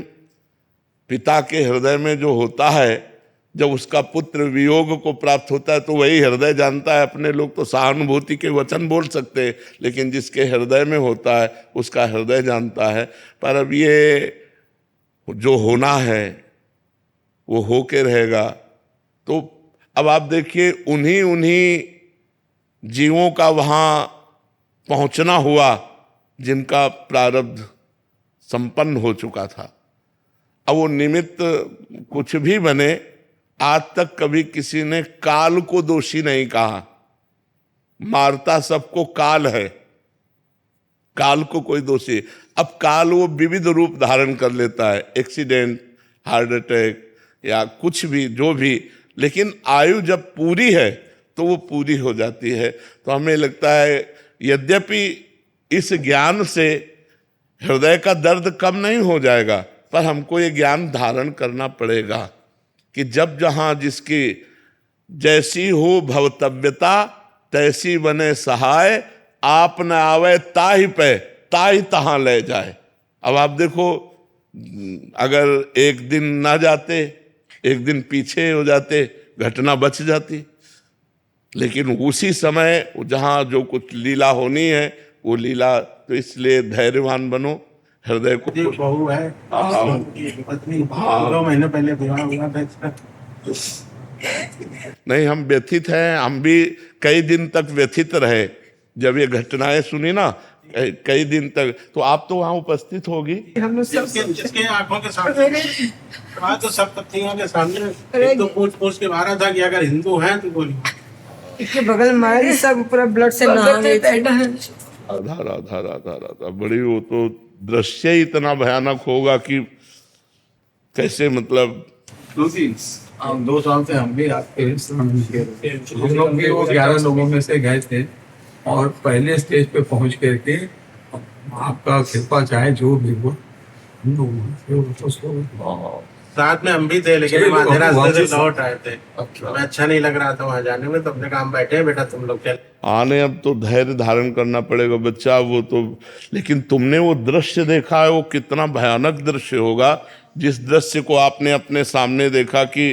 पिता के हृदय में जो होता है, जब उसका पुत्र वियोग को प्राप्त होता है तो वही हृदय जानता है। अपने लोग तो सहानुभूति के वचन बोल सकते हैं, लेकिन जिसके हृदय में होता है उसका हृदय जानता है। पर अब ये जो होना है वो होके रहेगा। तो अब आप देखिए, उन्हीं जीवों का वहाँ पहुँचना हुआ जिनका प्रारब्ध संपन्न हो चुका था। अब वो निमित्त कुछ भी बने, आज तक कभी किसी ने काल को दोषी नहीं कहा। मारता सबको काल है, काल को कोई दोषी। अब काल वो विविध रूप धारण कर लेता है, एक्सीडेंट, हार्ट अटैक या कुछ भी जो भी, लेकिन आयु जब पूरी है तो वो पूरी हो जाती है। तो हमें लगता है यद्यपि इस ज्ञान से हृदय का दर्द कम नहीं हो जाएगा, पर हमको ये ज्ञान धारण करना पड़ेगा कि जब जहाँ जिसकी जैसी हो भवतव्यता तैसी बने सहाय, आप न आवे ताहि पे ताहि तहाँ ले जाए। अब आप देखो, अगर एक दिन ना जाते, एक दिन पीछे हो जाते, घटना बच जाती, लेकिन उसी समय जहाँ जो कुछ लीला होनी है वो लीला। तो इसलिए धैर्यवान बनो, हृदय को। बहू है, पत्नी 2 महीने पहले विवाह हुआ था। नहीं, हम व्यथित हैं, हम भी कई दिन तक व्यथित रहे। जब ये घटनाएं सुनी ना, कई दिन तक, तो आप तो वहाँ उपस्थित होगी। हम लोग जिसके आंखों के सामने, वहाँ तो सब पत्नियों के सामने तो पूछ के मारा था कि अगर हिंदू हैं तो बोलिए। इसके बगल में सब पूरा ब्लड से नहा गए थे। राधा राधा राधा राधा, बड़ी वो तो दृश्य ही इतना भयानक होगा कि कैसे, मतलब 2 साल से हम भी आपके हम लोग भी वो 11 लोगों में से गए थे और पहले स्टेज पे पहुंच करके आपका कृपा चाहे जो भी हो, हम लोग उसको साथ में हम भी थे, लेकिन हम आधे रास्ते से लौट आए थे। हमें अच्छा नहीं लग रहा था वहाँ जाने में, तो अपने काम बैठे हैं, बेटा तुम लोग चल आने। अब तो धैर्य धारण करना पड़ेगा बच्चा, वो तो। लेकिन तुमने वो दृश्य देखा है, वो कितना भयानक दृश्य होगा, जिस दृश्य को आपने अपने सामने देखा कि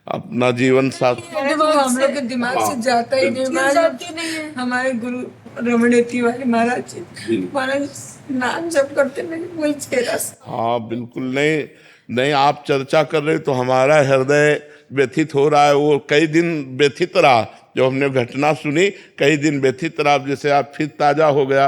अपना जीवन साथ। वो हम लोग के दिमाग से जाता ही नहीं। हमारे गुरु रमण तिवारी महाराज नाम जप करते नहीं, वही चेहरा। हाँ बिल्कुल, नहीं आप चर्चा कर रहे तो हमारा हृदय व्यथित हो रहा है। वो कई दिन व्यथित रहा, जब हमने घटना सुनी कई दिन व्यथित रहा। जैसे आप फिर ताजा हो गया,